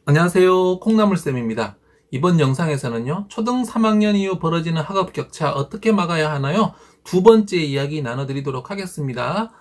안녕하세요. 콩나물쌤입니다. 이번 영상에서는요, 초등 3학년 이후 벌어지는 학업 격차 어떻게 막아야 하나요? 두 번째 이야기 나눠드리도록 하겠습니다.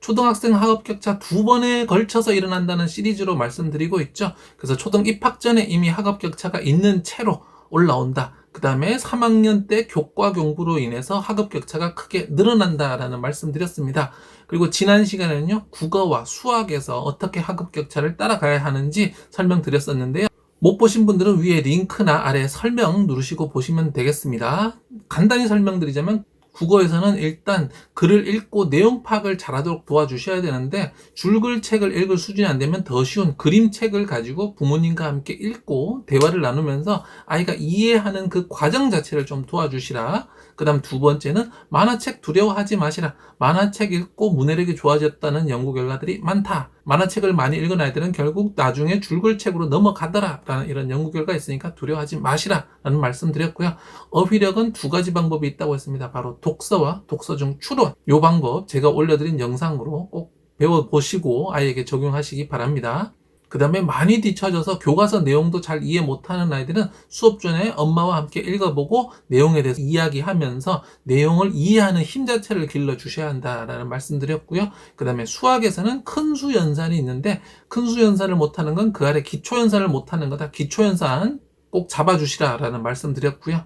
초등학생 학업 격차 두 번에 걸쳐서 일어난다는 시리즈로 말씀드리고 있죠. 그래서 초등 입학 전에 이미 학업 격차가 있는 채로 올라온다. 그 다음에 3학년 때 교과 공부로 인해서 학업 격차가 크게 늘어난다라는 말씀드렸습니다. 그리고 지난 시간에는요, 국어와 수학에서 어떻게 학업 격차를 따라가야 하는지 설명드렸었는데요. 못 보신 분들은 위에 링크나 아래 설명 누르시고 보시면 되겠습니다. 간단히 설명드리자면 국어에서는 일단 글을 읽고 내용 파악을 잘하도록 도와주셔야 되는데 줄글책을 읽을 수준이 안 되면 더 쉬운 그림책을 가지고 부모님과 함께 읽고 대화를 나누면서 아이가 이해하는 그 과정 자체를 좀 도와주시라. 그 다음 두 번째는 만화책 두려워하지 마시라. 만화책 읽고 문해력이 좋아졌다는 연구 결과들이 많다. 만화책을 많이 읽은 아이들은 결국 나중에 줄글책으로 넘어가더라 라는 이런 연구 결과가 있으니까 두려워하지 마시라 라는 말씀 드렸고요. 어휘력은 두 가지 방법이 있다고 했습니다. 바로 독서와 독서 중 추론. 이 방법 제가 올려드린 영상으로 꼭 배워보시고 아이에게 적용하시기 바랍니다. 그 다음에 많이 뒤처져서 교과서 내용도 잘 이해 못하는 아이들은 수업 전에 엄마와 함께 읽어보고 내용에 대해서 이야기하면서 내용을 이해하는 힘 자체를 길러주셔야 한다라는 말씀드렸고요. 그 다음에 수학에서는 큰 수 연산이 있는데 큰 수 연산을 못하는 건 그 아래 기초 연산을 못하는 거다. 기초 연산 꼭 잡아주시라라는 말씀드렸고요.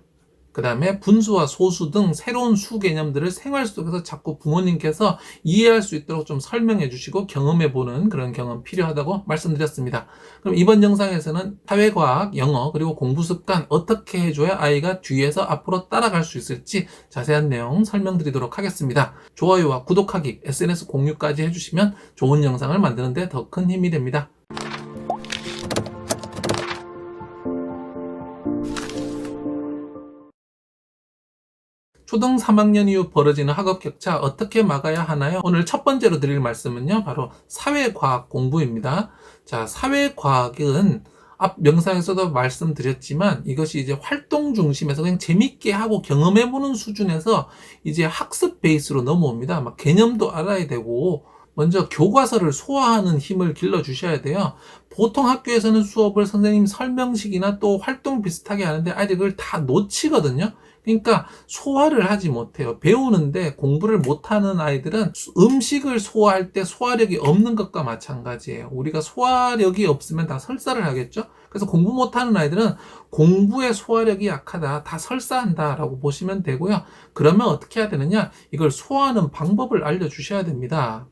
그 다음에 분수와 소수 등 새로운 수 개념들을 생활 속에서 자꾸 부모님께서 이해할 수 있도록 좀 설명해 주시고 경험해 보는 그런 경험 필요하다고 말씀드렸습니다. 그럼 이번 영상에서는 사회과학, 영어, 그리고 공부 습관 어떻게 해줘야 아이가 뒤에서 앞으로 따라갈 수 있을지 자세한 내용 설명드리도록 하겠습니다. 좋아요와 구독하기, SNS 공유까지 해주시면 좋은 영상을 만드는 데 더 큰 힘이 됩니다. 초등 3학년 이후 벌어지는 학업 격차 어떻게 막아야 하나요? 오늘 첫 번째로 드릴 말씀은요, 바로 사회과학 공부입니다. 자, 사회과학은 앞 영상에서도 말씀드렸지만 이것이 이제 활동 중심에서 그냥 재밌게 하고 경험해보는 수준에서 이제 학습 베이스로 넘어옵니다. 막 개념도 알아야 되고, 먼저 교과서를 소화하는 힘을 길러주셔야 돼요. 보통 학교에서는 수업을 선생님 설명식이나 또 활동 비슷하게 하는데 아이들이 그걸 다 놓치거든요. 그러니까 소화를 하지 못해요. 배우는데 공부를 못하는 아이들은 음식을 소화할 때 소화력이 없는 것과 마찬가지예요. 우리가 소화력이 없으면 다 설사를 하겠죠? 그래서 공부 못하는 아이들은 공부의 소화력이 약하다, 다 설사한다 라고 보시면 되고요. 그러면 어떻게 해야 되느냐? 이걸 소화하는 방법을 알려주셔야 됩니다.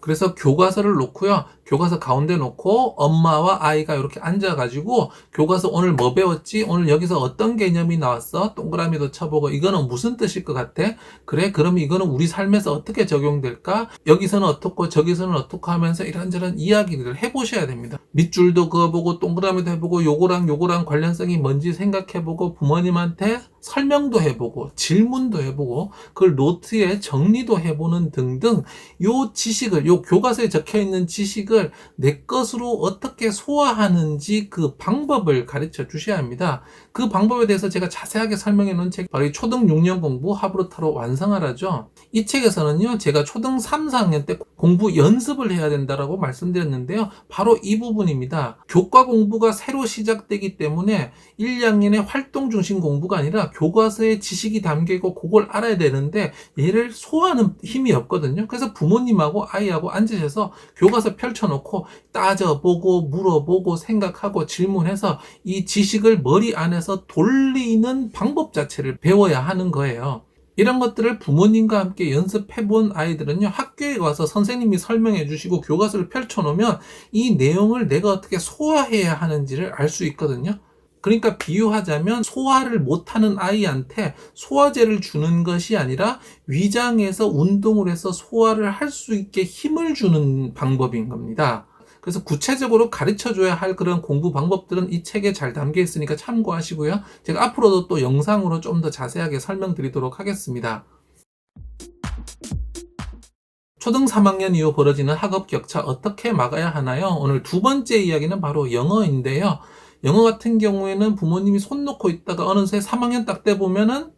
그래서 교과서를 놓고요. 교과서 가운데 놓고 엄마와 아이가 이렇게 앉아가지고 교과서 오늘 뭐 배웠지? 오늘 여기서 어떤 개념이 나왔어? 동그라미도 쳐보고 이거는 무슨 뜻일 것 같아? 그래? 그럼 이거는 우리 삶에서 어떻게 적용될까? 여기서는 어떻고 저기서는 어떻고 하면서 이런저런 이야기를 해보셔야 됩니다. 밑줄도 그어보고 동그라미도 해보고 요거랑 관련성이 뭔지 생각해보고 부모님한테 설명도 해보고 질문도 해보고 그걸 노트에 정리도 해보는 등등 요 지식을 요 교과서에 적혀있는 지식을 내 것으로 어떻게 소화하는지 그 방법을 가르쳐 주셔야 합니다. 그 방법에 대해서 제가 자세하게 설명해 놓은 책이 바로 이 초등 6년 공부 하브루타로 완성하라죠. 이 책에서는요, 제가 초등 3, 4학년 때 공부 연습을 해야 된다라고 말씀드렸는데요. 바로 이 부분입니다. 교과 공부가 새로 시작되기 때문에 1, 2학년의 활동 중심 공부가 아니라 교과서에 지식이 담겨있고 그걸 알아야 되는데 얘를 소화하는 힘이 없거든요. 그래서 부모님하고 아이하고 앉으셔서 교과서 펼쳐놓고 따져보고 물어보고 생각하고 질문해서 이 지식을 머리 안에서 돌리는 방법 자체를 배워야 하는 거예요. 이런 것들을 부모님과 함께 연습해 본 아이들은요, 학교에 와서 선생님이 설명해 주시고 교과서를 펼쳐놓으면 이 내용을 내가 어떻게 소화해야 하는지를 알 수 있거든요. 그러니까 비유하자면 소화를 못하는 아이한테 소화제를 주는 것이 아니라 위장에서 운동을 해서 소화를 할 수 있게 힘을 주는 방법인 겁니다. 그래서 구체적으로 가르쳐줘야 할 그런 공부 방법들은 이 책에 잘 담겨 있으니까 참고하시고요. 제가 앞으로도 또 영상으로 좀 더 자세하게 설명드리도록 하겠습니다. 초등 3학년 이후 벌어지는 학업 격차 어떻게 막아야 하나요? 오늘 두 번째 이야기는 바로 영어인데요. 영어 같은 경우에는 부모님이 손 놓고 있다가 어느새 3학년 딱 돼 보면은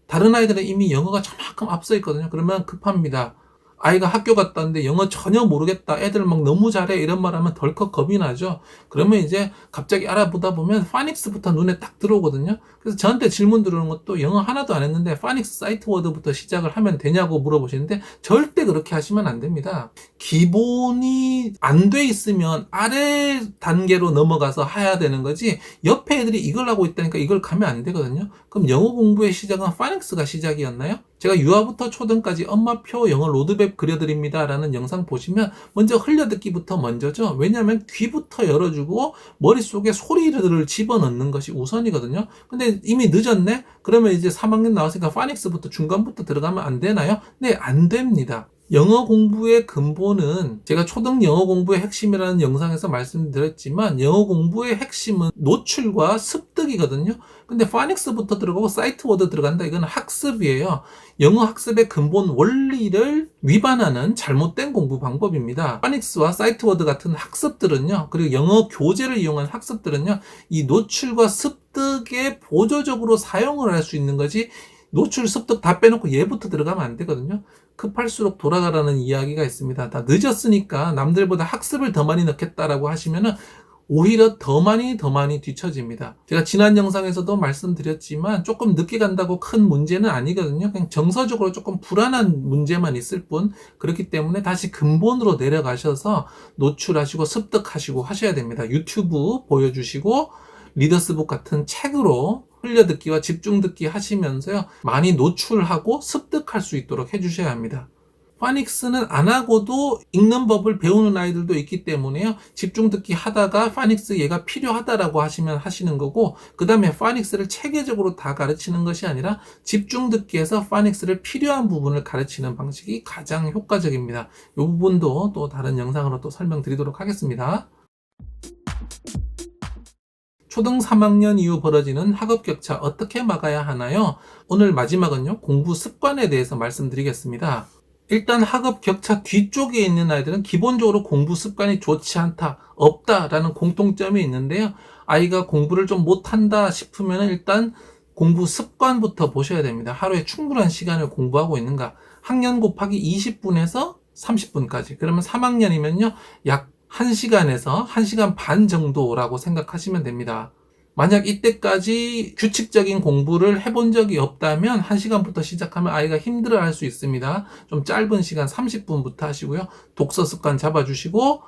다른 아이들은 이미 영어가 저만큼 앞서 있거든요. 그러면 급합니다. 아이가 학교 갔다 왔는데 영어 전혀 모르겠다. 애들 막 너무 잘해. 이런 말 하면 덜컥 겁이 나죠. 그러면 이제 갑자기 알아보다 보면 파닉스부터 눈에 딱 들어오거든요. 그래서 저한테 질문 들어오는 것도 영어 하나도 안 했는데 파닉스 사이트 워드부터 시작을 하면 되냐고 물어보시는데 절대 그렇게 하시면 안 됩니다. 기본이 안 돼 있으면 아래 단계로 넘어가서 해야 되는 거지 옆에 애들이 이걸 하고 있다니까 이걸 가면 안 되거든요. 그럼 영어 공부의 시작은 파닉스가 시작이었나요? 제가 유아부터 초등까지 엄마표 영어 로드맵 그려드립니다 라는 영상 보시면 먼저 흘려듣기부터 먼저죠. 왜냐하면 귀부터 열어주고 머릿속에 소리를 집어넣는 것이 우선이거든요. 근데 이미 늦었네? 그러면 이제 3학년 나왔으니까 파닉스부터 중간부터 들어가면 안 되나요? 네, 안 됩니다. 영어 공부의 근본은 제가 초등 영어 공부의 핵심이라는 영상에서 말씀드렸지만 영어 공부의 핵심은 노출과 습득이거든요. 근데 파닉스부터 들어가고 사이트 워드 들어간다. 이건 학습이에요. 영어 학습의 근본 원리를 위반하는 잘못된 공부 방법입니다. 파닉스와 사이트 워드 같은 학습들은요. 그리고 영어 교재를 이용한 학습들은요. 이 노출과 습득에 보조적으로 사용을 할 수 있는 거지 노출, 습득 다 빼놓고 얘부터 들어가면 안 되거든요. 급할수록 돌아가라는 이야기가 있습니다. 다 늦었으니까 남들보다 학습을 더 많이 넣겠다라고 하시면은 오히려 더 많이 뒤처집니다. 제가 지난 영상에서도 말씀드렸지만 조금 늦게 간다고 큰 문제는 아니거든요. 그냥 정서적으로 조금 불안한 문제만 있을 뿐 그렇기 때문에 다시 근본으로 내려가셔서 노출하시고 습득하시고 하셔야 됩니다. 유튜브 보여주시고 리더스북 같은 책으로 흘려듣기와 집중듣기 하시면서요. 많이 노출하고 습득할 수 있도록 해주셔야 합니다. 파닉스는 안 하고도 읽는 법을 배우는 아이들도 있기 때문에요. 집중듣기 하다가 파닉스 얘가 필요하다라고 하시면 하시는 거고 그 다음에 파닉스를 체계적으로 다 가르치는 것이 아니라 집중듣기에서 파닉스를 필요한 부분을 가르치는 방식이 가장 효과적입니다. 이 부분도 또 다른 영상으로 또 설명드리도록 하겠습니다. 초등 3학년 이후 벌어지는 학업 격차 어떻게 막아야 하나요? 오늘 마지막은요, 공부 습관에 대해서 말씀드리겠습니다. 일단 학업 격차 뒤쪽에 있는 아이들은 기본적으로 공부 습관이 좋지 않다, 없다라는 공통점이 있는데요. 아이가 공부를 좀 못한다 싶으면 일단 공부 습관부터 보셔야 됩니다. 하루에 충분한 시간을 공부하고 있는가. 학년 곱하기 20분에서 30분까지. 그러면 3학년이면요, 약 1시간에서 1시간 반 정도라고 생각하시면 됩니다. 만약 이때까지 규칙적인 공부를 해본 적이 없다면 1시간부터 시작하면 아이가 힘들어할 수 있습니다. 좀 짧은 시간 30분부터 하시고요. 독서 습관 잡아주시고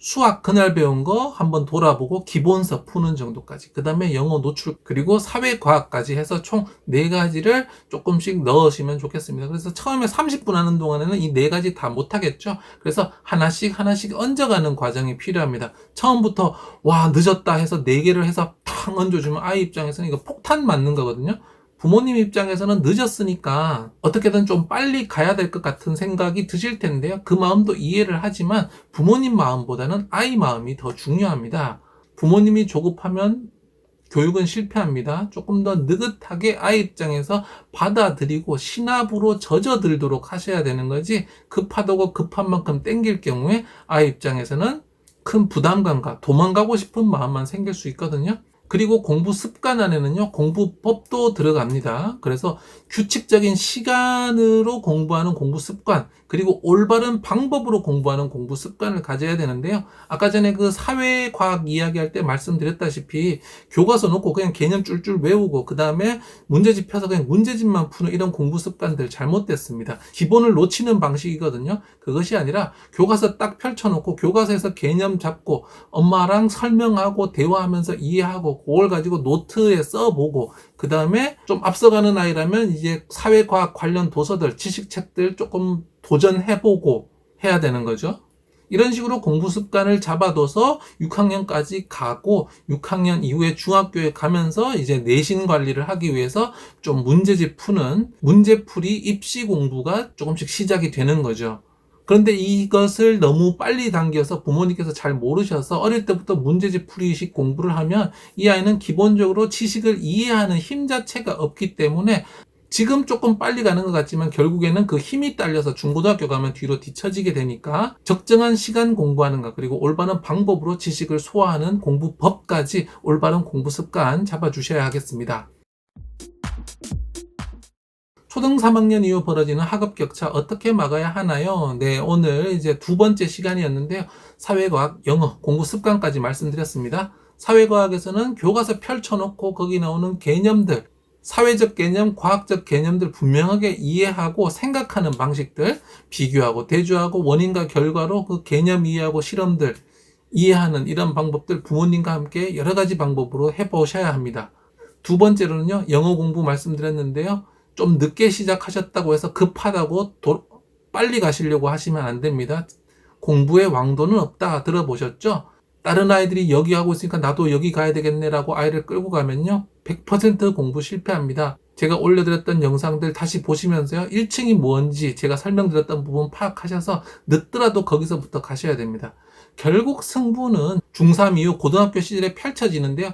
수학 그날 배운 거 한번 돌아보고 기본서 푸는 정도까지, 그 다음에 영어 노출 그리고 사회과학까지 해서 총 4가지를 조금씩 넣으시면 좋겠습니다. 그래서 처음에 30분 하는 동안에는 이 4가지 다 못하겠죠. 그래서 하나씩 얹어가는 과정이 필요합니다. 처음부터 와 늦었다 해서 4개를 해서 탕 얹어주면 아이 입장에서는 이거 폭탄 맞는 거거든요. 부모님 입장에서는 늦었으니까 어떻게든 좀 빨리 가야 될 것 같은 생각이 드실 텐데요. 그 마음도 이해를 하지만 부모님 마음보다는 아이 마음이 더 중요합니다. 부모님이 조급하면 교육은 실패합니다. 조금 더 느긋하게 아이 입장에서 받아들이고 신압으로 젖어들도록 하셔야 되는 거지, 급하다고 급한 만큼 땡길 경우에 아이 입장에서는 큰 부담감과 도망가고 싶은 마음만 생길 수 있거든요. 그리고 공부 습관 안에는요, 공부법도 들어갑니다. 그래서 규칙적인 시간으로 공부하는 공부 습관, 그리고 올바른 방법으로 공부하는 공부 습관을 가져야 되는데요. 아까 전에 그 사회과학 이야기할 때 말씀드렸다시피 교과서 놓고 그냥 개념 줄줄 외우고 그 다음에 문제집 펴서 그냥 문제집만 푸는 이런 공부 습관들 잘못됐습니다. 기본을 놓치는 방식이거든요. 그것이 아니라 교과서 딱 펼쳐놓고 교과서에서 개념 잡고 엄마랑 설명하고 대화하면서 이해하고 그걸 가지고 노트에 써보고 그 다음에 좀 앞서가는 아이라면 이제 사회과학 관련 도서들, 지식책들 조금 도전해보고 해야 되는 거죠. 이런 식으로 공부 습관을 잡아둬서 6학년까지 가고 6학년 이후에 중학교에 가면서 이제 내신 관리를 하기 위해서 좀 문제집 푸는 문제풀이 입시 공부가 조금씩 시작이 되는 거죠. 그런데 이것을 너무 빨리 당겨서 부모님께서 잘 모르셔서 어릴 때부터 문제집 풀이식 공부를 하면 이 아이는 기본적으로 지식을 이해하는 힘 자체가 없기 때문에 지금 조금 빨리 가는 것 같지만 결국에는 그 힘이 딸려서 중고등학교 가면 뒤로 뒤처지게 되니까 적정한 시간 공부하는 것, 그리고 올바른 방법으로 지식을 소화하는 공부법까지 올바른 공부 습관 잡아주셔야 하겠습니다. 초등 3학년 이후 벌어지는 학업 격차 어떻게 막아야 하나요? 네, 오늘 이제 두 번째 시간이었는데요. 사회과학, 영어, 공부 습관까지 말씀드렸습니다. 사회과학에서는 교과서 펼쳐놓고 거기 나오는 개념들, 사회적 개념, 과학적 개념들 분명하게 이해하고 생각하는 방식들, 비교하고 대조하고 원인과 결과로 그 개념 이해하고 실험들 이해하는 이런 방법들 부모님과 함께 여러 가지 방법으로 해보셔야 합니다. 두 번째로는요, 영어 공부 말씀드렸는데요. 좀 늦게 시작하셨다고 해서 급하다고 빨리 가시려고 하시면 안 됩니다. 공부의 왕도는 없다 들어보셨죠? 다른 아이들이 여기 하고 있으니까 나도 여기 가야 되겠네라고 아이를 끌고 가면요, 100% 공부 실패합니다. 제가 올려드렸던 영상들 다시 보시면서요, 1층이 뭔지 제가 설명드렸던 부분 파악하셔서 늦더라도 거기서부터 가셔야 됩니다. 결국 승부는 중3 이후 고등학교 시절에 펼쳐지는데요.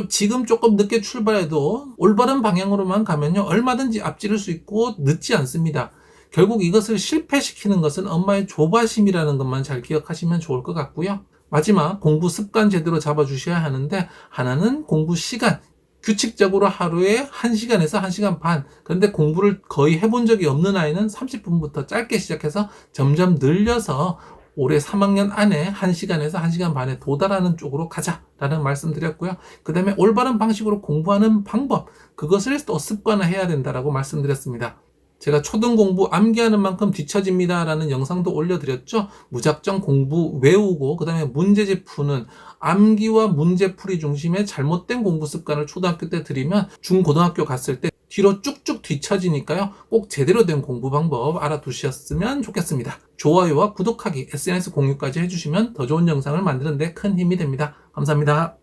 지금 조금 늦게 출발해도 올바른 방향으로만 가면요, 얼마든지 앞지를 수 있고 늦지 않습니다. 결국 이것을 실패시키는 것은 엄마의 조바심이라는 것만 잘 기억하시면 좋을 것 같고요. 마지막, 공부 습관 제대로 잡아주셔야 하는데, 하나는 공부 시간. 규칙적으로 하루에 1시간에서 1시간 반. 그런데 공부를 거의 해본 적이 없는 아이는 30분부터 짧게 시작해서 점점 늘려서 올해 3학년 안에 1시간에서 1시간 반에 도달하는 쪽으로 가자라는 말씀드렸고요. 그 다음에 올바른 방식으로 공부하는 방법, 그것을 또 습관화해야 된다라고 말씀드렸습니다. 제가 초등 공부 암기하는 만큼 뒤처집니다 라는 영상도 올려드렸죠. 무작정 공부 외우고 그 다음에 문제집 푸는 암기와 문제풀이 중심의 잘못된 공부 습관을 초등학교 때 들이면 중고등학교 갔을 때 뒤로 쭉쭉 뒤처지니까요. 꼭 제대로 된 공부 방법 알아두셨으면 좋겠습니다. 좋아요와 구독하기, SNS 공유까지 해주시면 더 좋은 영상을 만드는 데 큰 힘이 됩니다. 감사합니다.